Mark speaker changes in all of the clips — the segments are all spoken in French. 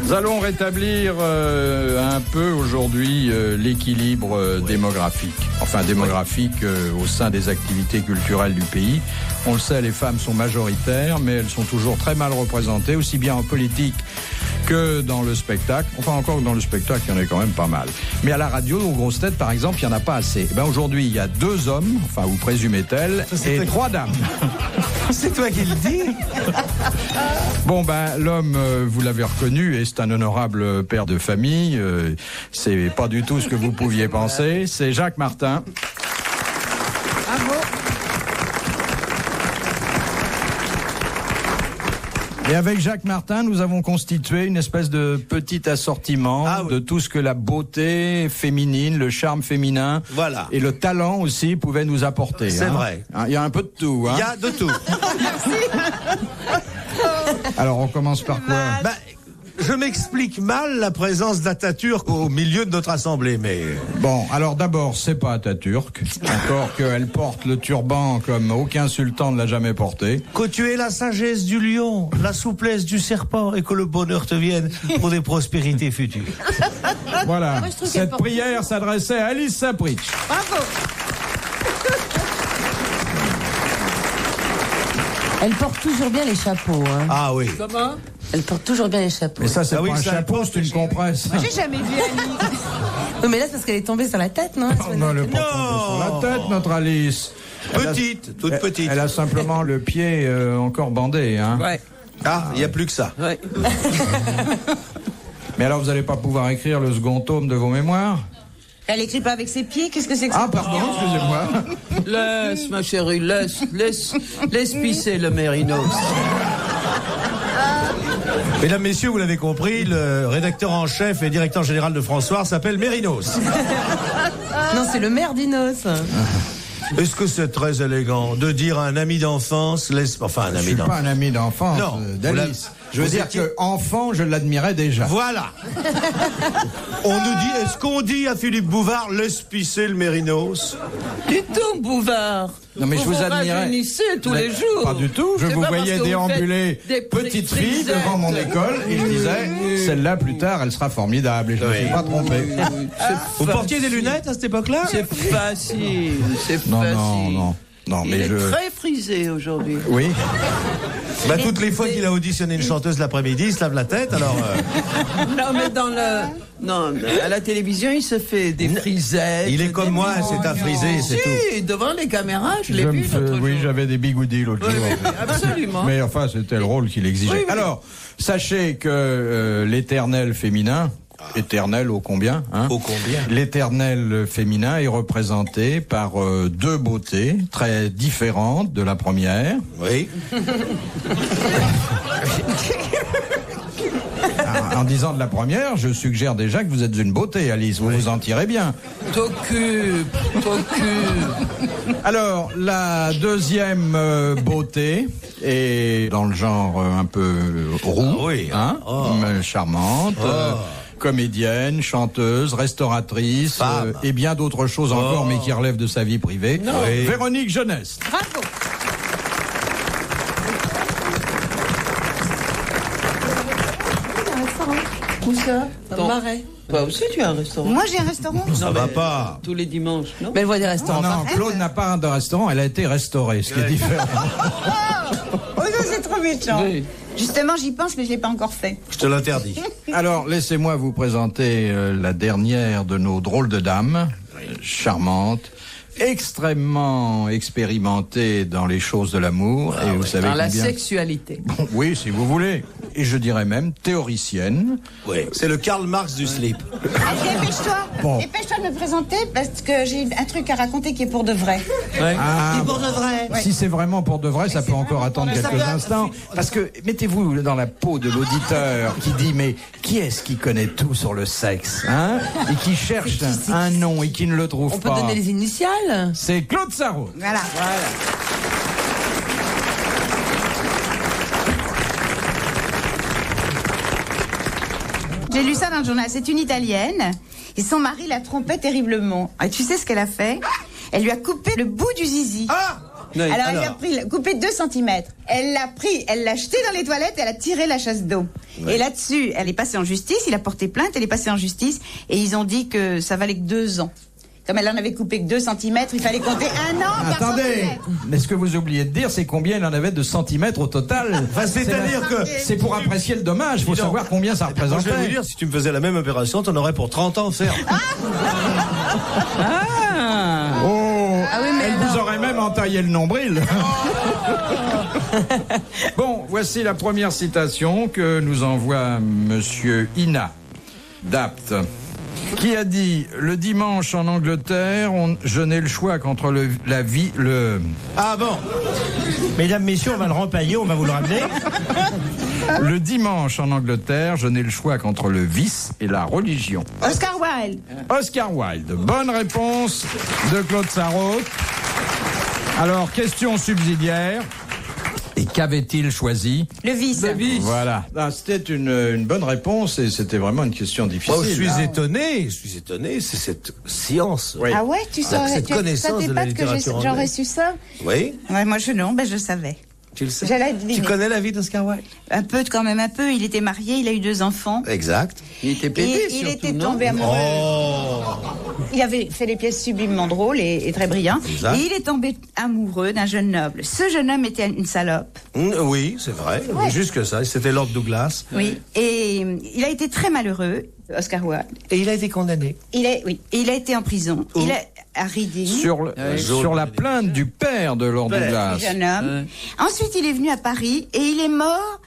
Speaker 1: Nous allons rétablir un peu aujourd'hui l'équilibre démographique. Enfin, démographique au sein des activités culturelles du pays. On le sait, les femmes sont majoritaires, mais elles sont toujours très mal représentées, aussi bien en politique que dans le spectacle. Enfin, encore que dans le spectacle, il y en a quand même pas mal. Mais à la radio, aux grosses têtes, par exemple, il n'y en a pas assez. Aujourd'hui, il y a 2 hommes, enfin, vous présumez-t-elle, et 3 dames.
Speaker 2: C'est toi qui le dis.
Speaker 1: Bon, l'homme, vous l'avez reconnu, et c'est un honorable père de famille. C'est pas du tout ce que vous pouviez penser. C'est Jacques Martin.
Speaker 3: Bravo.
Speaker 1: Et avec Jacques Martin, nous avons constitué une espèce de petit assortiment de tout ce que la beauté féminine, le charme féminin et le talent aussi pouvaient nous apporter.
Speaker 2: C'est vrai.
Speaker 1: Il y a un peu de tout.
Speaker 2: Il y a de tout.
Speaker 1: Alors, on commence par quoi?
Speaker 2: Je m'explique mal la présence d'Atatürk au milieu de notre assemblée, mais...
Speaker 1: Bon, alors d'abord, c'est pas Atatürk. Encore qu'elle porte le turban comme aucun sultan ne l'a jamais porté.
Speaker 2: Que tu aies la sagesse du lion, la souplesse du serpent et que le bonheur te vienne pour des prospérités futures.
Speaker 1: Voilà. Moi, cette prière s'adressait à Alice Sapritch.
Speaker 3: Bravo.
Speaker 4: Elle porte toujours bien les chapeaux. Hein.
Speaker 2: Ah oui.
Speaker 3: Comment?
Speaker 4: Elle porte toujours bien les chapeaux.
Speaker 1: Mais ça, c'est pas un chapeau, c'est une compresse.
Speaker 3: Moi, j'ai jamais vu Alice.
Speaker 4: Oui, mais là, c'est parce qu'elle est tombée sur la tête, non?
Speaker 1: Non, elle est pas tombée sur la tête, notre Alice.
Speaker 2: Petite, toute petite.
Speaker 1: Elle a simplement le pied encore bandé. Hein.
Speaker 3: Ouais.
Speaker 2: Ah, il n'y a plus que ça.
Speaker 3: Ouais.
Speaker 1: Mais alors, vous n'allez pas pouvoir écrire le second tome de vos mémoires?
Speaker 3: Elle écrit pas avec ses pieds, qu'est-ce que c'est que ça?
Speaker 1: Ah, pardon, excusez-moi.
Speaker 5: Laisse, ma chérie, laisse pisser le mérinos.
Speaker 2: Mesdames, messieurs, vous l'avez compris, le rédacteur en chef et directeur général de François s'appelle Mérinos.
Speaker 4: Non, c'est le maire d'Inos.
Speaker 2: Est-ce que c'est très élégant de dire à un ami d'enfance, enfin un ami d'enfance.
Speaker 1: Je suis pas un ami d'enfance d'Alice. Je veux dire que enfant, je l'admirais déjà.
Speaker 2: Voilà. On nous dit, est-ce qu'on dit à Philippe Bouvard, laisse pisser le Mérinos?
Speaker 5: Du tout, Bouvard.
Speaker 1: Non, mais je vous admirais.
Speaker 5: Rajeunissez tous les jours.
Speaker 1: Pas du tout. Je vous voyais déambuler petite fille devant mon école et je disais, celle-là plus tard, elle sera formidable. Et je ne me suis pas trompé.
Speaker 2: Vous portiez des lunettes à cette époque-là?
Speaker 5: C'est facile.
Speaker 1: Non,
Speaker 5: Il
Speaker 1: mais
Speaker 5: est très frisé aujourd'hui.
Speaker 1: Oui.
Speaker 2: Toutes les fois qu'il a auditionné une chanteuse l'après-midi, il se lave la tête, alors...
Speaker 5: Non, mais à la télévision, il se fait des frisettes.
Speaker 2: Il est comme moi, c'est un frisé, c'est tout.
Speaker 5: Si, devant les caméras, je l'ai vu l'autre jour.
Speaker 1: Oui, j'avais des bigoudis l'autre jour.
Speaker 5: Oui, absolument.
Speaker 1: Mais enfin, c'était le rôle qu'il exigeait.
Speaker 5: Oui.
Speaker 1: Alors, sachez que l'éternel féminin, éternel ô combien, hein,
Speaker 2: Ô combien.
Speaker 1: L'éternel féminin est représenté par 2 beautés très différentes de la première.
Speaker 2: Oui.
Speaker 1: En disant de la première, je suggère déjà que vous êtes une beauté, Alice. Vous vous en tirez bien.
Speaker 5: T'occupe.
Speaker 1: Alors, la deuxième beauté est dans le genre un peu roux, charmante. Comédienne, chanteuse, restauratrice et bien d'autres choses encore, mais qui relèvent de sa vie privée. Véronique Jeunesse.
Speaker 3: Bravo.
Speaker 4: Où ça? Dans le Marais.
Speaker 5: Toi aussi, tu as un restaurant.
Speaker 3: Moi, j'ai un restaurant.
Speaker 2: Ça va pas.
Speaker 5: Tous les dimanches, non?
Speaker 4: Mais elle voit des restaurants.
Speaker 1: Non, Claude n'a pas de restaurant, elle a été restaurée, ce qui est différent.
Speaker 3: Oh, ça, c'est trop méchant.
Speaker 5: Oui.
Speaker 3: Justement, j'y pense, mais je l'ai pas encore fait.
Speaker 2: Je te l'interdis.
Speaker 1: Alors, laissez-moi vous présenter la dernière de nos drôles de dames, charmante, extrêmement expérimentée dans les choses de l'amour. Et vous savez
Speaker 5: Dans la
Speaker 1: combien...
Speaker 5: sexualité.
Speaker 1: Bon, oui, si vous voulez. Et je dirais même théoricienne.
Speaker 2: Oui. C'est le Karl Marx du slip.
Speaker 3: Dépêche-toi.
Speaker 1: Bon.
Speaker 3: Dépêche-toi de me présenter parce que j'ai un truc à raconter qui est pour de vrai.
Speaker 1: Ah,
Speaker 3: Pour de vrai.
Speaker 1: si c'est vraiment pour de vrai, ça peut encore attendre quelques instants. Parce que mettez-vous dans la peau de l'auditeur qui dit mais qui est-ce qui connaît tout sur le sexe, hein, et qui cherche un nom et qui ne le trouve
Speaker 4: On peut
Speaker 1: pas.
Speaker 4: donner les initiales?
Speaker 1: C'est Claude Sarraute.
Speaker 3: Voilà. J'ai lu ça dans le journal. C'est une Italienne et son mari la trompait terriblement. Et tu sais ce qu'elle a fait? Elle lui a coupé le bout du zizi.
Speaker 2: Ah!
Speaker 5: Oui.
Speaker 3: Alors, elle a pris, coupé 2 cm. Elle l'a pris, elle l'a jeté dans les toilettes, elle a tiré la chasse d'eau.
Speaker 6: Ouais.
Speaker 3: Et là-dessus, elle est passée en justice, il a porté plainte, elle est passée en justice, et ils ont dit que ça valait que 2 ans. Comme elle en avait coupé que 2 cm, il fallait compter 1 an par
Speaker 1: Attendez,
Speaker 3: centimètre.
Speaker 1: mais ce que vous oubliez de dire, c'est combien il en avait de centimètres au total.
Speaker 2: Enfin, c'est-à-dire que...
Speaker 1: C'est pour apprécier le dommage, il faut savoir combien ça
Speaker 2: Je vais vous
Speaker 1: représentait.
Speaker 2: dire, si tu me faisais la même opération, t'en aurais pour 30 ans ferme.
Speaker 1: Oh,
Speaker 4: Ah oui, mais
Speaker 1: elle vous
Speaker 4: alors-
Speaker 1: aurait même entaillé le nombril. Bon, voici la première citation que nous envoie Monsieur Ina d'Apt, qui a dit: le dimanche en Angleterre, je n'ai le choix qu'entre la vie,
Speaker 2: Ah bon. Mesdames, messieurs, on va le rempailler, on va vous le ramener.
Speaker 1: le dimanche en Angleterre, je n'ai le choix qu'entre le vice et la religion.
Speaker 3: Oscar Wilde.
Speaker 1: Oscar Wilde. Bonne réponse de Claude Sarraute. Alors, question subsidiaire. Et qu'avait-il choisi?
Speaker 3: Le vice.
Speaker 1: Voilà. Ah, c'était une bonne réponse et c'était vraiment une question difficile.
Speaker 2: Oh, je suis étonné, c'est cette science.
Speaker 1: Oui.
Speaker 3: Ah ouais, tu saurais,
Speaker 2: cette connaissance
Speaker 3: ça
Speaker 2: de la
Speaker 3: t'épate que
Speaker 2: littérature
Speaker 3: j'aurais
Speaker 2: anglaise.
Speaker 3: su ça?
Speaker 2: Oui,
Speaker 3: Ouais, moi je savais.
Speaker 2: tu le sais.
Speaker 3: J'allais deviner.
Speaker 2: Tu connais la vie d'Oscar Wilde?
Speaker 3: Un peu, quand même un peu. Il était marié, il a eu 2 enfants.
Speaker 2: Exact.
Speaker 5: Il était pédé,
Speaker 3: Et il
Speaker 5: surtout,
Speaker 3: était
Speaker 5: non?
Speaker 3: tombé amoureux.
Speaker 2: Oh.
Speaker 3: Il avait fait des pièces sublimement drôles et très brillantes.
Speaker 2: Exact.
Speaker 3: Et il est tombé amoureux d'un jeune noble. Ce jeune homme était une salope.
Speaker 2: Oui, c'est vrai. Juste que ça, c'était Lord Douglas.
Speaker 3: Oui. Et il a été très malheureux, Oscar Wilde.
Speaker 2: Et il a été condamné.
Speaker 3: Il a été en prison. Il a à Reading.
Speaker 1: Sur la plainte du père de Lord
Speaker 3: Le
Speaker 1: Douglas.
Speaker 3: jeune homme. Ensuite, il est venu à Paris et il est mort.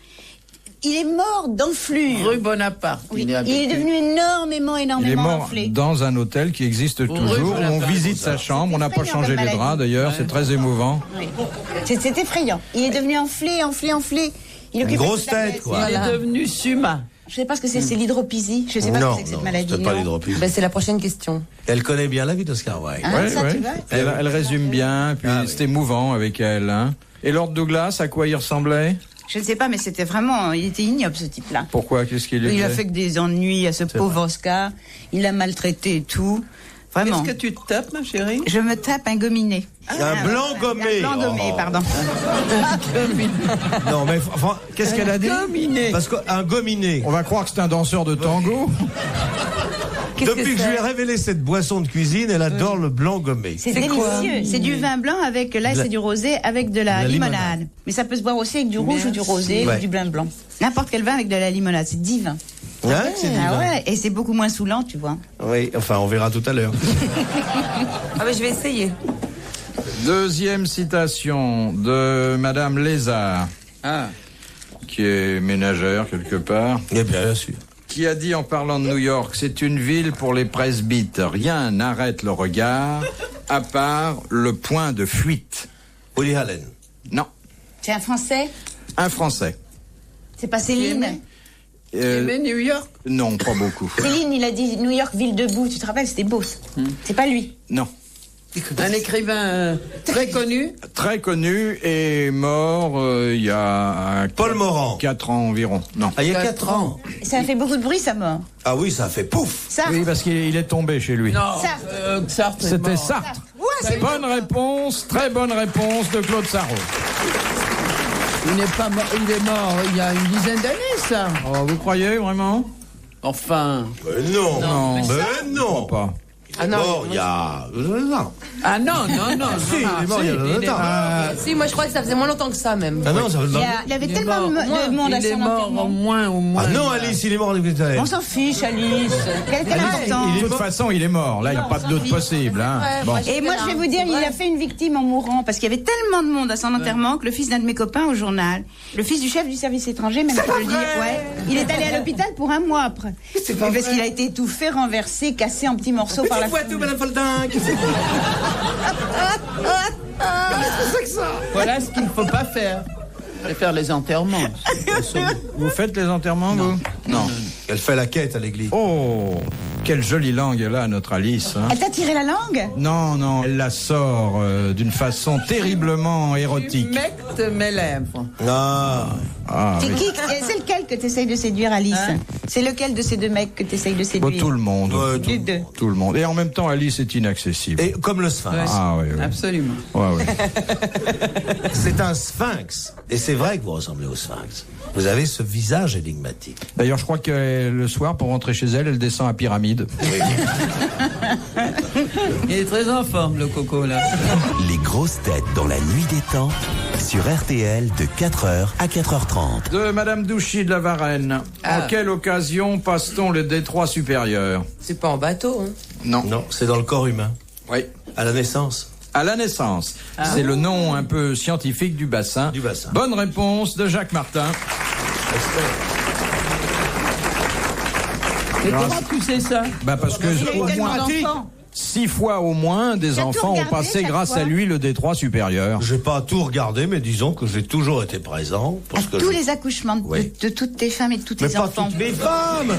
Speaker 3: Il est mort d'enflure.
Speaker 5: Rue Bonaparte.
Speaker 3: Oui.
Speaker 5: Il
Speaker 3: Il est devenu énormément
Speaker 1: Il est mort
Speaker 3: enflé.
Speaker 1: dans un hôtel qui existe toujours.
Speaker 5: voilà,
Speaker 1: On
Speaker 5: ça,
Speaker 1: visite
Speaker 5: ça.
Speaker 1: sa chambre. On n'a pas
Speaker 3: effrayant
Speaker 1: changé
Speaker 3: comme
Speaker 1: les draps
Speaker 3: maladie.
Speaker 1: d'ailleurs. C'est très émouvant.
Speaker 3: Oui. C'est effrayant. Il est devenu enflé. Il occupait
Speaker 2: grosse
Speaker 3: toute la
Speaker 2: tête,
Speaker 3: pièce.
Speaker 2: quoi.
Speaker 5: Il est devenu Suma.
Speaker 3: Je sais pas ce que c'est l'hydropisie. Je sais pas ce que c'est que cette maladie.
Speaker 2: c'est pas
Speaker 3: non.
Speaker 2: l'hydropisie.
Speaker 4: Ben, c'est la prochaine question.
Speaker 2: Elle connaît bien la vie d'Oscar Wilde.
Speaker 3: Ah,
Speaker 1: Ouais,
Speaker 3: ça,
Speaker 1: ouais.
Speaker 3: tu vois.
Speaker 1: Elle résume bien. Puis
Speaker 2: Ah, oui.
Speaker 1: c'est émouvant avec elle. Hein. Et Lord Douglas, à quoi il ressemblait?
Speaker 3: Je ne sais pas, mais c'était vraiment. Il était ignoble, ce type-là.
Speaker 1: Pourquoi? Qu'est-ce qu'il lui
Speaker 3: Il a
Speaker 1: faisait?
Speaker 3: fait que des ennuis à ce pauvre Oscar. Il l'a maltraité et tout. Vraiment.
Speaker 5: Qu'est-ce que tu te tapes, ma chérie?
Speaker 3: Je me tape un gominé.
Speaker 2: Un blanc gommé.
Speaker 3: Un blanc gommé,
Speaker 2: Oh.
Speaker 3: pardon.
Speaker 2: Non, mais qu'est-ce qu'elle a dit?
Speaker 5: Gominé.
Speaker 2: Parce qu'un gominé.
Speaker 1: On va croire que c'est un danseur de tango.
Speaker 2: Depuis que je lui ai révélé cette boisson de cuisine, elle adore le blanc gommé.
Speaker 3: C'est
Speaker 4: C'est quoi?
Speaker 3: délicieux. C'est du vin blanc avec, là, c'est du rosé avec de la limonade. Mais ça peut se boire aussi avec du rouge ou du rosé
Speaker 2: Ouais.
Speaker 3: ou du blanc. N'importe quel vin avec de la limonade. C'est divin.
Speaker 2: Hein, c'est
Speaker 3: Ah
Speaker 2: divin.
Speaker 3: ouais. Et c'est beaucoup moins saoulant, tu vois.
Speaker 2: Oui, enfin, on verra tout à l'heure.
Speaker 4: Ah, mais je vais essayer.
Speaker 1: Deuxième citation de Madame Lézard,
Speaker 5: Ah.
Speaker 1: qui est ménagère quelque part,
Speaker 2: Eh bien sûr.
Speaker 1: qui a dit en parlant de New York: c'est une ville pour les presbytes. Rien n'arrête le regard à part le point de fuite.
Speaker 2: Woody Allen.
Speaker 1: Non,
Speaker 3: C'est un Français.
Speaker 1: un Français.
Speaker 3: C'est pas Céline.
Speaker 5: Mais New York?
Speaker 1: Non, pas beaucoup.
Speaker 3: Céline, il a dit New York, ville debout. Tu te rappelles, c'était beau. Ça. C'est pas lui.
Speaker 1: Non.
Speaker 5: Un écrivain très connu?
Speaker 1: Très connu et mort il y a
Speaker 2: Paul Morand.
Speaker 1: 4 ans environ. Non.
Speaker 2: Ah, il y a
Speaker 5: 4
Speaker 2: 4 ans.
Speaker 3: Ça a fait beaucoup de bruit, sa mort.
Speaker 2: Ah oui, ça a fait pouf.
Speaker 3: Ça.
Speaker 1: Oui, parce qu'il est tombé chez lui.
Speaker 5: Non,
Speaker 3: Sartre.
Speaker 5: Sartre est
Speaker 1: C'était
Speaker 5: mort.
Speaker 1: Sartre.
Speaker 3: Ouais, c'est
Speaker 1: Bonne réponse, très bonne réponse de Claude Sarraute.
Speaker 5: Il n'est pas mort, il est mort il y a une dizaine d'années, ça.
Speaker 1: Oh, vous croyez vraiment?
Speaker 5: Enfin.
Speaker 2: Non.
Speaker 1: Non.
Speaker 2: Mais non.
Speaker 1: Pas.
Speaker 2: Il est mort il y a... Non.
Speaker 5: Ah non, non, non.
Speaker 2: Si, il est mort il y a longtemps.
Speaker 4: Si, moi je crois que ça faisait moins longtemps que ça même.
Speaker 2: Ah non, ça veut
Speaker 3: Il y avait tellement de monde à
Speaker 5: Il est
Speaker 3: son
Speaker 5: mort
Speaker 3: enterrement.
Speaker 5: au moins.
Speaker 2: Ah non, Alice, il est mort depuis tout à l'heure.
Speaker 3: On s'en fiche, Alice. Quel important.
Speaker 1: De toute façon, il est mort. Là, il n'y a pas de doute possible. Hein.
Speaker 4: Ouais,
Speaker 1: Bon.
Speaker 4: moi,
Speaker 3: Et moi, je vais vous dire, il a fait une victime en mourant, parce qu'il y avait tellement de monde à son enterrement que le fils d'un de mes copains au journal, le fils du chef du service étranger, même pour le dire, ouais, il est allé à l'hôpital pour 1 mois après. Parce qu'il a été étouffé, renversé, cassé en petits morceaux par la foule.
Speaker 2: Madame Foldin.
Speaker 5: Voilà ce qu'il ne faut pas faire. C'est faire les enterrements.
Speaker 1: Vous faites les enterrements, vous? Non.
Speaker 2: Elle fait la quête à l'église.
Speaker 1: Oh, quelle jolie langue elle a, notre Alice. Hein.
Speaker 3: Elle t'a tiré la langue?
Speaker 1: Non, non, elle la sort d'une façon terriblement érotique.
Speaker 5: Humecte mes lèvres.
Speaker 2: Ah.
Speaker 1: Ah, oui.
Speaker 3: C'est lequel que tu essayes de séduire, Alice? C'est lequel de ces 2 mecs que tu essayes de séduire?
Speaker 1: Bon, tout le monde.
Speaker 3: Les deux.
Speaker 1: Tout le monde. Et en même temps, Alice est inaccessible.
Speaker 2: Et comme le sphinx.
Speaker 1: Ah oui, oui.
Speaker 5: Absolument.
Speaker 1: Ouais, ouais.
Speaker 2: C'est un sphinx. Et c'est vrai que vous ressemblez au sphinx. Vous avez ce visage énigmatique.
Speaker 1: D'ailleurs, je crois que le soir, pour rentrer chez elle, elle descend à Pyramide.
Speaker 5: Il est très en forme, le coco, là.
Speaker 6: Les grosses têtes dans la nuit des temps sur RTL de 4h à 4h30.
Speaker 1: De Madame Douchy de la Varenne. En quelle occasion passe-t-on le détroit supérieur?
Speaker 4: C'est pas en bateau, hein.
Speaker 1: Non.
Speaker 2: Non, c'est dans le corps humain.
Speaker 1: Oui.
Speaker 2: À la naissance.
Speaker 1: À la naissance. C'est le nom un peu scientifique du bassin.
Speaker 2: Du bassin.
Speaker 1: Bonne réponse de Jacques Martin.
Speaker 5: Mais comment tu sais ça?
Speaker 1: Bah parce que
Speaker 3: Il a eu
Speaker 1: au
Speaker 3: tellement
Speaker 1: moins
Speaker 3: d'enfants.
Speaker 1: 6 fois au moins des
Speaker 3: T'as tout
Speaker 1: enfants ont
Speaker 3: regardé
Speaker 1: passé
Speaker 3: chaque
Speaker 1: grâce
Speaker 3: fois
Speaker 1: à lui le détroit supérieur.
Speaker 2: J'ai pas tout regardé, mais disons que j'ai toujours été présent. Parce que
Speaker 3: Tous les accouchements
Speaker 2: Oui.
Speaker 3: de toutes tes femmes et de tous
Speaker 2: Mais
Speaker 3: tes
Speaker 2: pas
Speaker 3: enfants.
Speaker 2: toutes mes femmes.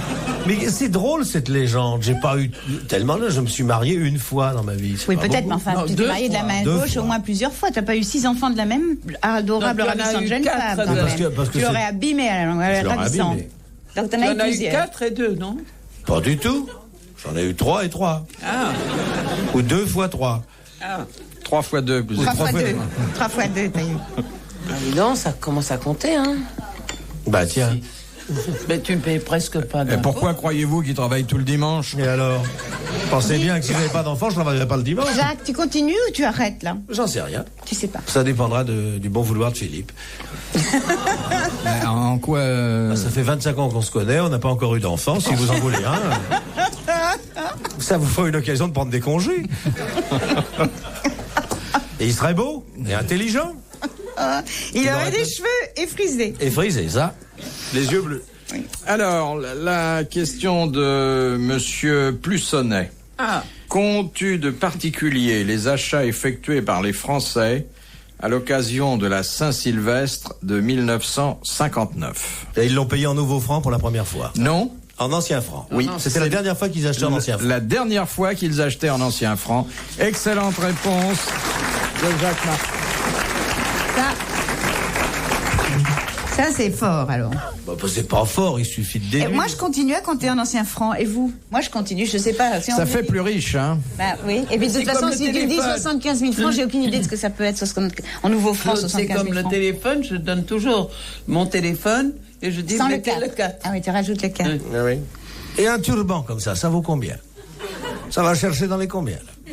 Speaker 2: Mais c'est drôle cette légende. J'ai pas eu tellement là. Je me suis marié une fois dans ma vie. C'est
Speaker 3: Oui,
Speaker 2: pas
Speaker 3: peut-être,
Speaker 2: beaucoup.
Speaker 3: mais enfin,
Speaker 5: Non,
Speaker 3: tu t'es
Speaker 5: deux
Speaker 3: marié de la
Speaker 5: fois.
Speaker 3: main
Speaker 2: Deux
Speaker 3: gauche
Speaker 2: fois.
Speaker 3: au moins plusieurs fois. T'as pas eu 6 enfants de la même adorable,
Speaker 5: Donc, il y en a
Speaker 3: ravissante
Speaker 5: eu
Speaker 3: jeune
Speaker 5: 4
Speaker 3: femme.
Speaker 5: de
Speaker 3: quand
Speaker 5: la-
Speaker 3: même.
Speaker 2: parce que
Speaker 3: Tu
Speaker 2: c'est-
Speaker 3: l'aurais abîmé à la
Speaker 2: Je l'aurais
Speaker 3: ravissante.
Speaker 2: abîmé.
Speaker 3: Donc t'en
Speaker 5: Il y
Speaker 3: as eu
Speaker 5: en a eu
Speaker 3: plusieurs.
Speaker 5: 4 et 2, non?
Speaker 2: Pas du tout. J'en ai eu 3 et 3.
Speaker 5: Ah,
Speaker 2: Ou 2 fois 3.
Speaker 1: 3 fois 2.
Speaker 3: 3 fois 2. 3 fois 2, t'as eu.
Speaker 4: Ah, dis donc, ça commence à compter, hein.
Speaker 2: Bah tiens.
Speaker 5: mais tu ne payes presque pas
Speaker 1: Et
Speaker 5: d'impôts.
Speaker 1: pourquoi croyez-vous qu'il travaille tout le dimanche?
Speaker 2: Et alors? Pensez bien que si j'avais pas d'enfant, je l'enverrais pas le dimanche.
Speaker 3: Jacques, tu continues ou tu arrêtes là?
Speaker 2: J'en sais rien.
Speaker 3: Tu sais pas.
Speaker 2: Ça dépendra du bon vouloir de Philippe.
Speaker 1: En quoi
Speaker 2: Ça fait 25 ans qu'on se connaît, on n'a pas encore eu d'enfant. Si vous en voulez un, ça vous fera une occasion de prendre des congés. Et il serait beau et intelligent.
Speaker 3: Il
Speaker 2: aurait
Speaker 3: aurait des
Speaker 2: pas-
Speaker 3: cheveux effrisés.
Speaker 2: Et frisé, ça. Les yeux bleus.
Speaker 1: Alors, la question de Monsieur Plussonnet.
Speaker 5: Ah,
Speaker 1: Compte tenu de particulier les achats effectués par les Français à l'occasion de la Saint-Sylvestre de 1959?
Speaker 2: Et ils l'ont payé en nouveaux francs pour la première fois.
Speaker 1: Non?
Speaker 2: En anciens francs.
Speaker 1: Oui.
Speaker 2: C'était la dernière fois qu'ils achetaient en anciens francs.
Speaker 1: La dernière fois qu'ils achetaient en anciens francs. Excellente réponse de Jacques Martin.
Speaker 3: Ça, c'est fort alors.
Speaker 2: Bah, c'est pas fort, il suffit de
Speaker 3: Et
Speaker 2: déduire.
Speaker 3: moi, je continue à compter en anciens francs. Et vous? Moi, je continue, je sais pas. Si on
Speaker 1: Ça
Speaker 3: vous
Speaker 1: fait
Speaker 3: dit-
Speaker 1: plus riche, hein?
Speaker 3: Bah oui. Et puis de toute
Speaker 5: C'est
Speaker 3: façon,
Speaker 5: comme le
Speaker 3: si tu me dis
Speaker 5: téléphone.
Speaker 3: 75 000 francs, j'ai aucune idée de ce que ça peut être en nouveaux francs,
Speaker 5: c'est
Speaker 3: 75 000
Speaker 5: comme le
Speaker 3: francs.
Speaker 5: téléphone, je donne toujours mon téléphone et je dis
Speaker 3: Sans le
Speaker 5: mettez
Speaker 3: 4.
Speaker 5: le 4.
Speaker 3: Ah oui, tu rajoutes le 4.
Speaker 5: Oui.
Speaker 2: Ah oui. Et un turban comme ça vaut combien? Ça va chercher dans les combien, là?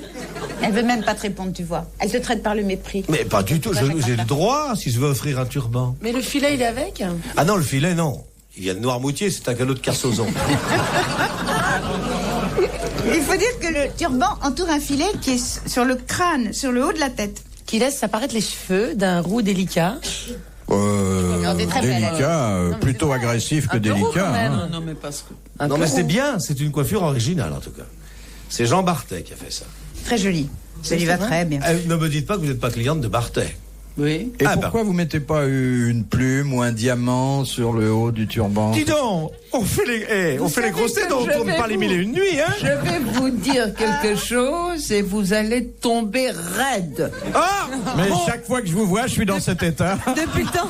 Speaker 3: Elle veut même pas te répondre, tu vois. Elle te traite par le mépris.
Speaker 2: Mais pas du tout, j'ai le droit si je veux offrir un turban.
Speaker 4: Mais le filet, il est avec?
Speaker 2: Ah non, le filet, non. Il y a de Noirmoutier, c'est un cadeau de Carsozon.
Speaker 3: Il faut dire que le turban entoure un filet qui est sur le crâne, sur le haut de la tête.
Speaker 4: Qui laisse apparaître les cheveux d'un roux délicat.
Speaker 3: Non, t'es très belle,
Speaker 1: Délicat, plutôt agressif que
Speaker 4: Un peu roux,
Speaker 1: délicat.
Speaker 4: quand même.
Speaker 1: hein.
Speaker 5: Non, mais parce que...
Speaker 4: Un
Speaker 2: Non,
Speaker 4: peu
Speaker 2: mais c'est
Speaker 4: roux.
Speaker 2: bien, c'est une coiffure originale, en tout cas. C'est Jean Barthès qui a fait ça.
Speaker 3: Très joli. Ça lui va très bien.
Speaker 2: Ne me dites pas que vous n'êtes pas cliente de Barthès.
Speaker 5: Oui.
Speaker 1: Et
Speaker 2: Ah,
Speaker 1: pourquoi vous mettez pas une plume ou un diamant sur le haut du turban?
Speaker 2: Dis donc, on fait les grosses têtes, on
Speaker 5: je
Speaker 2: tourne
Speaker 5: vais
Speaker 2: pas les
Speaker 5: vous-
Speaker 2: mille et une nuits, hein?
Speaker 5: Je vais vous dire quelque chose et vous allez tomber raide.
Speaker 2: Ah!
Speaker 1: Mais chaque fois que je vous vois, je suis dans cet état.
Speaker 4: Depuis le temps.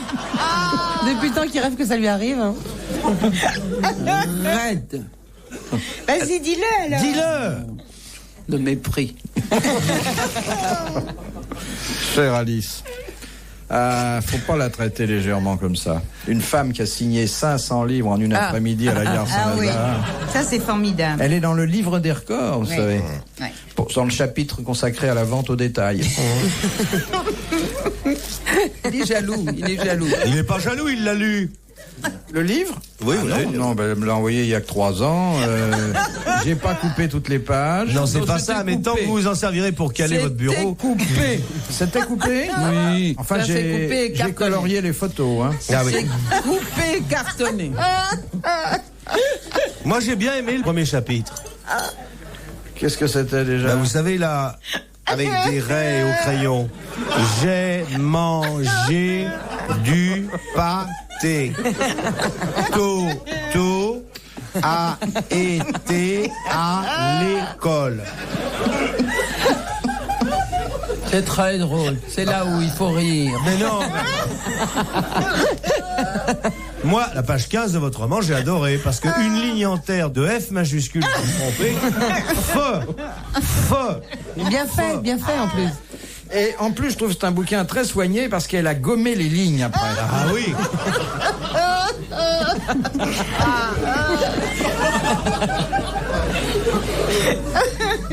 Speaker 4: Depuis le temps qu'il rêve que ça lui arrive. hein.
Speaker 5: Raide.
Speaker 3: Vas-y, dis-le alors.
Speaker 2: Dis-le!
Speaker 5: De mépris.
Speaker 1: Chère Alice, faut pas la traiter légèrement comme ça. Une femme qui a signé 500 livres en une après-midi à la gare
Speaker 3: Ah oui,
Speaker 1: Saint-Lazare.
Speaker 3: ça c'est formidable.
Speaker 1: Elle est dans le livre des records, vous
Speaker 3: Oui.
Speaker 1: savez.
Speaker 3: Ouais.
Speaker 1: Dans le chapitre consacré à la vente au détail.
Speaker 5: Il est jaloux, il est jaloux.
Speaker 2: Il n'est pas jaloux, il l'a lu.
Speaker 1: Le livre?
Speaker 2: Oui,
Speaker 1: Ah
Speaker 2: vous l'avez lu.
Speaker 1: non, elle me l'a envoyé il y a que 3 ans. J'ai pas coupé toutes les pages.
Speaker 2: Non, c'est
Speaker 5: Non,
Speaker 2: pas
Speaker 5: c'était
Speaker 2: ça, mais tant que
Speaker 5: coupé.
Speaker 2: vous vous en servirez pour caler votre bureau.
Speaker 5: C'était coupé.
Speaker 1: C'était coupé?
Speaker 5: Oui.
Speaker 1: Enfin,
Speaker 5: Ça, c'est coupé et
Speaker 1: j'ai
Speaker 5: cartonné.
Speaker 1: colorié les photos. Hein.
Speaker 2: Ah oui.
Speaker 5: C'est coupé, cartonné.
Speaker 2: Moi, j'ai bien aimé le premier chapitre.
Speaker 1: Qu'est-ce que c'était déjà?
Speaker 2: Bah, vous savez, là, avec des raies au crayon. J'ai mangé du pâté. Toto a été à l'école.
Speaker 5: C'est très drôle. C'est là où il faut rire.
Speaker 2: Mais non. Moi, la page 15 de votre roman, j'ai adoré parce qu'une ligne entière de F majuscule, vous me trompez. Feu.
Speaker 4: Bien fait en plus.
Speaker 1: Et en plus, je trouve que c'est un bouquin très soigné parce qu'elle a gommé les lignes après.
Speaker 2: Ah oui.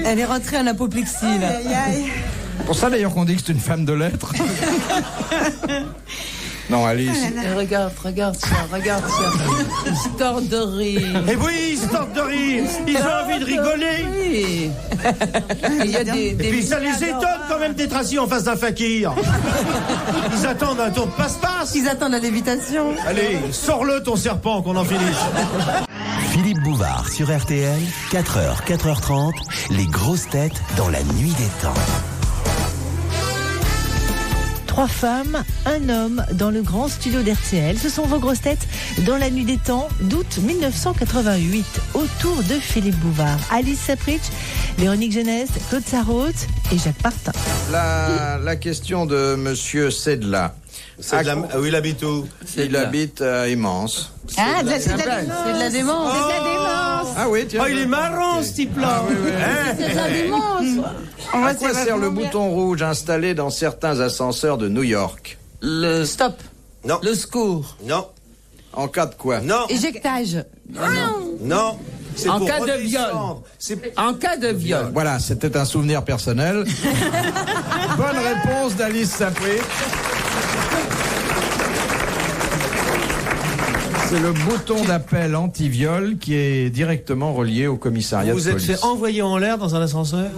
Speaker 4: Elle est rentrée en apoplexie, là.
Speaker 3: Aïe, aïe.
Speaker 1: Pour ça d'ailleurs qu'on dit que c'est une femme de lettres. Non, Alice.
Speaker 5: Regarde ça. Ils se tordent de rire.
Speaker 2: Et oui, ils se tentent de rire. Ils ont envie de rigoler.
Speaker 5: Oui. Il y a des
Speaker 2: Et puis ça les étonne quand même d'être assis en face d'un fakir. Ils attendent un tour de passe-passe.
Speaker 4: Ils attendent la lévitation.
Speaker 2: Allez, sors-le ton serpent qu'on en finisse.
Speaker 6: Philippe Bouvard sur RTL, 4h, 4h30, les grosses têtes dans la nuit des temps.
Speaker 7: 3 femmes, un homme dans le grand studio d'RTL. Ce sont vos grosses têtes dans la nuit des temps d'août 1988. Autour de Philippe Bouvard, Alice Sapritch, Véronique Jeunesse, Claude Sarraute et Jacques Martin.
Speaker 1: La question de Monsieur Sedla.
Speaker 2: Où il habite où?
Speaker 1: Il habite à Immense.
Speaker 3: Ah, c'est de la
Speaker 4: C'est de la démence.
Speaker 3: C'est de la démence.
Speaker 1: Ah oui, tiens.
Speaker 2: Oh, il est marrant ce type-là.
Speaker 3: C'est de la démence.
Speaker 1: À quoi sert le bouton rouge installé dans certains ascenseurs de New York?
Speaker 5: Le stop.
Speaker 2: Non.
Speaker 5: Le secours.
Speaker 2: Non.
Speaker 1: En cas de quoi?
Speaker 2: Non.
Speaker 4: Éjectage.
Speaker 2: Non. C'est
Speaker 5: En
Speaker 2: pour
Speaker 5: cas de viol.
Speaker 2: redescendre. C'est
Speaker 5: En cas de viol.
Speaker 1: Voilà, c'était un souvenir personnel. Bonne réponse d'Alice Sapritch. C'est le bouton d'appel anti-viol qui est directement relié au commissariat
Speaker 2: Vous
Speaker 1: de
Speaker 2: êtes
Speaker 1: police.
Speaker 2: fait envoyer en l'air dans un ascenseur?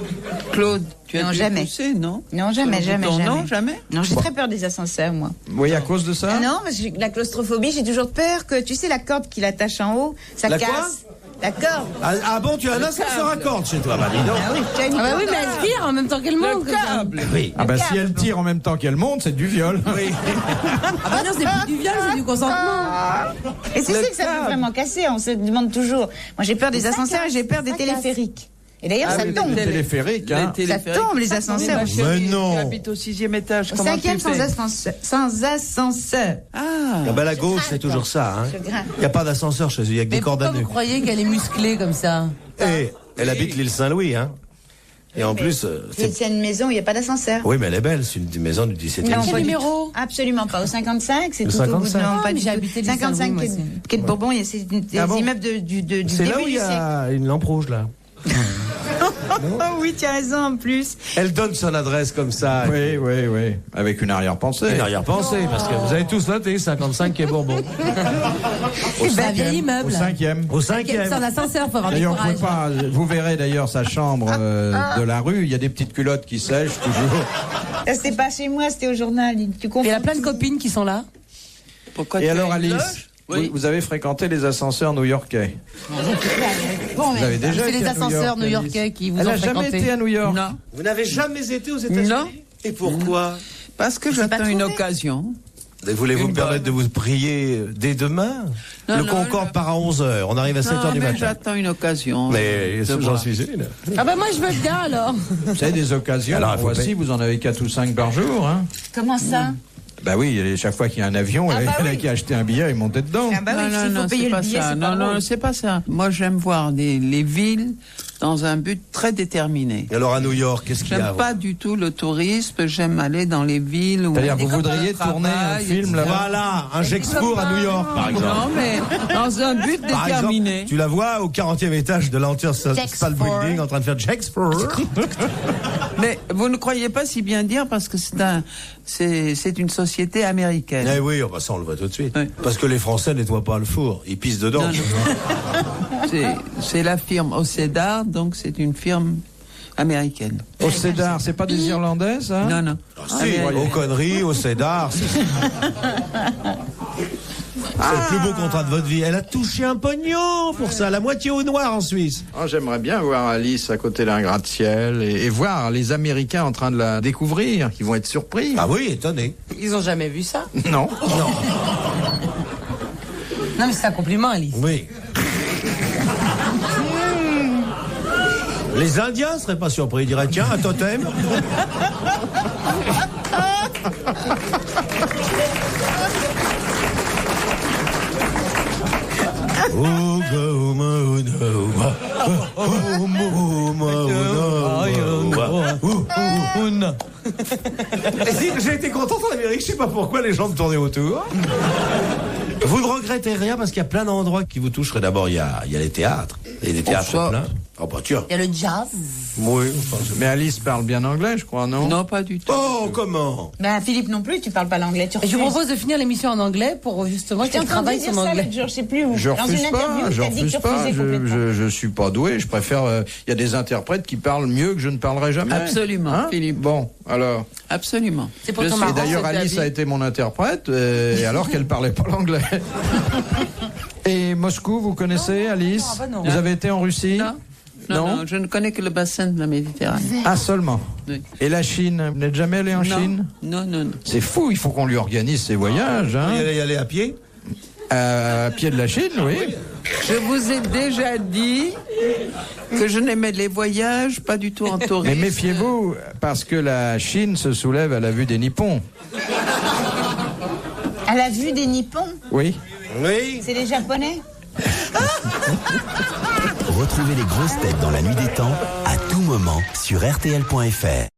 Speaker 5: Claude, tu as
Speaker 3: Non,
Speaker 5: dû
Speaker 3: jamais.
Speaker 5: pousser, non?
Speaker 3: Non, jamais,
Speaker 5: Sur le
Speaker 3: jamais,
Speaker 5: bouton,
Speaker 3: jamais.
Speaker 5: Non, jamais.
Speaker 3: Non, j'ai très peur des ascenseurs, moi.
Speaker 1: Oui, à cause de ça?
Speaker 3: Ah non, parce que la claustrophobie, j'ai toujours peur que, tu sais, la corde qui l'attache en haut, ça
Speaker 2: La
Speaker 3: casse.
Speaker 2: quoi
Speaker 3: La corde.
Speaker 2: Ah bon, tu as un ascenseur à cordes chez toi? Bah dis donc.
Speaker 3: Ah oui, tu as une
Speaker 4: Ah bah
Speaker 3: corde.
Speaker 4: oui, mais elle tire en même temps qu'elle monte.
Speaker 5: Le câble.
Speaker 2: Oui.
Speaker 1: Ah bah si elle tire en même temps qu'elle monte, c'est du viol.
Speaker 2: Oui.
Speaker 4: Ah bah non, c'est plus du viol, c'est du consentement.
Speaker 3: Et c'est ça que ça peut vraiment casser, on se demande toujours. Moi, j'ai peur des ascenseurs et j'ai peur des téléphériques. Et d'ailleurs, ça tombe.
Speaker 1: Les téléphériques, hein.
Speaker 3: Ça tombe, les ascenseurs.
Speaker 5: Ma chérie,
Speaker 2: Mais non.
Speaker 5: Tu habites au 6e étage.
Speaker 3: Au
Speaker 5: Comment
Speaker 3: 5e
Speaker 5: tu
Speaker 3: sans
Speaker 5: fais?
Speaker 3: ascenseur. Sans ascenseur.
Speaker 5: Ah.
Speaker 2: Ah bah la gauche, c'est toujours ça. Hein.
Speaker 3: Je grimpe.
Speaker 2: Il n'y a pas d'ascenseur chez eux, il n'y a que
Speaker 4: Mais
Speaker 2: des cordes à
Speaker 4: pourquoi vous
Speaker 2: nœuds.
Speaker 4: croyez qu'elle est musclée comme ça?
Speaker 2: Et elle habite l'île Saint-Louis, hein. Et en plus,
Speaker 3: C'est une maison où il n'y a pas d'ascenseur.
Speaker 2: oui, mais elle est belle, c'est une maison du 17e
Speaker 3: Non,
Speaker 2: siècle.
Speaker 3: pas du
Speaker 4: numéro?
Speaker 3: tout. Absolument pas. Au 55, c'est
Speaker 2: Le
Speaker 3: tout au bout de
Speaker 2: 55.
Speaker 3: non, pas
Speaker 4: mais
Speaker 3: du
Speaker 4: j'ai
Speaker 3: tout.
Speaker 4: habité l'île
Speaker 3: 55
Speaker 4: Saint-Louis, moi,
Speaker 3: quai de Bourbon, c'est des
Speaker 2: Ah bon
Speaker 3: immeubles du
Speaker 2: C'est là
Speaker 3: début
Speaker 2: où il
Speaker 3: du
Speaker 2: y
Speaker 3: siècle.
Speaker 2: a une lampe rouge, là.
Speaker 3: Oh oui, tu as raison en plus.
Speaker 2: Elle donne son adresse comme ça.
Speaker 1: Oui, oui, oui. Avec une arrière-pensée.
Speaker 2: Une arrière-pensée, parce que vous avez tous noté 55 quai Bourbon.
Speaker 4: C'est un vieil
Speaker 1: Au
Speaker 4: immeuble.
Speaker 1: 5e.
Speaker 2: Au
Speaker 4: Sans
Speaker 2: 5e.
Speaker 4: ascenseur, faut avoir du
Speaker 1: D'ailleurs, vous,
Speaker 4: courage.
Speaker 1: pouvez pas, vous verrez d'ailleurs sa chambre de la rue. Il y a des petites culottes qui sèchent toujours.
Speaker 3: Ça, c'était pas chez moi, c'était au journal. Tu confonds
Speaker 4: Il y a plein de
Speaker 3: tout.
Speaker 4: copines qui sont là.
Speaker 5: Pourquoi
Speaker 1: Et
Speaker 5: tu
Speaker 1: alors,
Speaker 5: as une
Speaker 1: Alice,
Speaker 5: loge? Oui.
Speaker 1: vous avez fréquenté les ascenseurs new-yorkais. Vous avez déjà
Speaker 4: C'est
Speaker 1: été
Speaker 4: les
Speaker 1: à New
Speaker 4: ascenseurs
Speaker 1: York,
Speaker 4: new-yorkais
Speaker 1: Alice?
Speaker 4: qui vous
Speaker 1: Elle
Speaker 4: ont
Speaker 1: n'a jamais
Speaker 4: fréquenté.
Speaker 1: été à New York.
Speaker 5: Non.
Speaker 2: Vous n'avez jamais été aux États-Unis?
Speaker 5: Non.
Speaker 2: Et pourquoi?
Speaker 5: Parce que
Speaker 3: pas
Speaker 5: j'attends une
Speaker 3: trouvé.
Speaker 5: occasion.
Speaker 2: Voulez-vous
Speaker 5: Une
Speaker 2: me permettre de
Speaker 5: bonne.
Speaker 2: vous prier dès demain?
Speaker 5: Non,
Speaker 2: Le
Speaker 5: non,
Speaker 2: Concorde part à 11h, on arrive à 7h
Speaker 5: Non,
Speaker 2: du
Speaker 5: mais
Speaker 2: matin.
Speaker 5: j'attends une occasion.
Speaker 2: Mais
Speaker 5: de
Speaker 2: j'en
Speaker 5: voir.
Speaker 2: suis une.
Speaker 4: Ah bah moi je veux bien alors.
Speaker 1: Vous savez, des occasions.
Speaker 2: Alors, il faut
Speaker 1: voici, vous en avez 4 ou 5 par jour. Hein.
Speaker 3: Comment ça?
Speaker 1: Bah oui, chaque fois qu'il y a un avion,
Speaker 3: Ah
Speaker 1: elle,
Speaker 3: bah
Speaker 1: elle a
Speaker 3: oui.
Speaker 1: qu'à acheter un billet et monter dedans.
Speaker 3: Ah bah oui,
Speaker 5: non,
Speaker 3: s'il
Speaker 5: non,
Speaker 3: faut payer
Speaker 5: c'est
Speaker 3: le
Speaker 5: pas
Speaker 3: billet,
Speaker 5: ça.
Speaker 3: c'est
Speaker 5: Non,
Speaker 3: pas
Speaker 5: non,
Speaker 3: drôle.
Speaker 5: c'est pas ça. Moi, j'aime voir les villes dans un but très déterminé.
Speaker 2: Et alors à New York, qu'est-ce qu'il y a?
Speaker 5: J'aime pas du tout le tourisme, j'aime aller dans les villes où...
Speaker 1: C'est-à-dire,
Speaker 5: des
Speaker 1: vous
Speaker 5: copains
Speaker 1: voudriez tourner un
Speaker 5: travaillent,
Speaker 1: film
Speaker 5: etc.
Speaker 1: là-bas?
Speaker 2: Voilà, un Gexpour à New York, par exemple.
Speaker 5: Non, mais dans un but
Speaker 2: Par
Speaker 5: déterminé.
Speaker 2: exemple, tu la vois au 40e étage de l'Empire State
Speaker 3: Gexpour.
Speaker 2: Building en train de faire Gexpour.
Speaker 5: Mais vous ne croyez pas si bien dire parce que c'est une société américaine.
Speaker 2: Eh oui, ça on le voit tout de suite.
Speaker 5: Oui.
Speaker 2: Parce que les Français nettoient pas le four, ils pissent dedans.
Speaker 5: Non, C'est la firme Océdar, donc c'est une firme américaine.
Speaker 1: Au Cédar, c'est pas des Irlandaises, hein?
Speaker 5: Non, non.
Speaker 2: Si, aux conneries, au Cédar. C'est le plus beau contrat de votre vie. Elle a touché un pognon pour ça, la moitié au noir en Suisse.
Speaker 1: Oh, j'aimerais bien voir Alice à côté d'un gratte-ciel et voir les Américains en train de la découvrir, qui vont être surpris.
Speaker 2: Ah oui, étonné.
Speaker 4: Ils ont jamais vu ça.
Speaker 1: Non.
Speaker 4: Non mais c'est un compliment Alice.
Speaker 2: Oui. Les Indiens seraient pas surpris, ils diraient tiens, un totem. J'ai été content en Amérique, je sais pas pourquoi les gens me tournaient autour. Vous ne regrettez rien parce qu'il y a plein d'endroits qui vous toucheraient. D'abord, il y a les théâtres. Et les théâtres
Speaker 1: ça.
Speaker 2: pleins. Oh bah tiens.
Speaker 4: Il y a le jazz.
Speaker 2: Oui, enfin,
Speaker 1: Mais Alice parle bien anglais, je crois, non?
Speaker 5: Non, pas du tout.
Speaker 2: Oh, comment?
Speaker 3: Ben, Philippe non plus, tu parles pas l'anglais. Tu
Speaker 4: Et je vous
Speaker 3: refuses.
Speaker 4: propose de finir l'émission en anglais pour justement
Speaker 3: J'ai
Speaker 4: qu'elle
Speaker 3: entendu
Speaker 4: travaille
Speaker 3: dire
Speaker 4: son
Speaker 3: ça
Speaker 4: anglais.
Speaker 3: l'autre jour, je sais plus où.
Speaker 1: Je
Speaker 3: Dans
Speaker 1: refuse
Speaker 3: une
Speaker 1: pas,
Speaker 3: interview,
Speaker 1: je
Speaker 3: t'as dit que
Speaker 1: refuse
Speaker 3: tu
Speaker 1: pas,
Speaker 3: refusais complètement.
Speaker 1: je suis pas doué, je préfère, il y a des interprètes qui parlent mieux que je ne parlerai jamais.
Speaker 5: Absolument,
Speaker 1: Hein
Speaker 5: Philippe.
Speaker 1: Bon, alors.
Speaker 5: Absolument.
Speaker 4: C'est pour
Speaker 5: Je
Speaker 4: ton
Speaker 5: suis-
Speaker 4: marrant,
Speaker 1: Et d'ailleurs,
Speaker 4: cette
Speaker 1: Alice
Speaker 4: vie.
Speaker 1: a été mon interprète, et alors qu'elle parlait pas l'anglais. Et Moscou, vous connaissez, Alice?
Speaker 4: non, bah non.
Speaker 1: Vous avez été en Russie?
Speaker 5: Non, je ne connais que le bassin de la Méditerranée.
Speaker 1: Ah, seulement.
Speaker 5: Oui.
Speaker 1: Et la Chine? Vous n'êtes jamais allé en Chine?
Speaker 5: Non.
Speaker 1: C'est fou, il faut qu'on lui organise ses voyages, hein.
Speaker 2: Y aller à pied?
Speaker 1: À pied de la Chine, oui.
Speaker 5: Je vous ai déjà dit que je n'aimais les voyages pas du tout en
Speaker 1: Mais
Speaker 5: tourisme.
Speaker 1: méfiez-vous, parce que la Chine se soulève à la vue des Nippons.
Speaker 3: À la vue des Nippons,
Speaker 1: Oui.
Speaker 2: Oui.
Speaker 3: c'est les Japonais.
Speaker 6: Retrouvez les grosses têtes dans la nuit des temps à tout moment sur RTL.fr.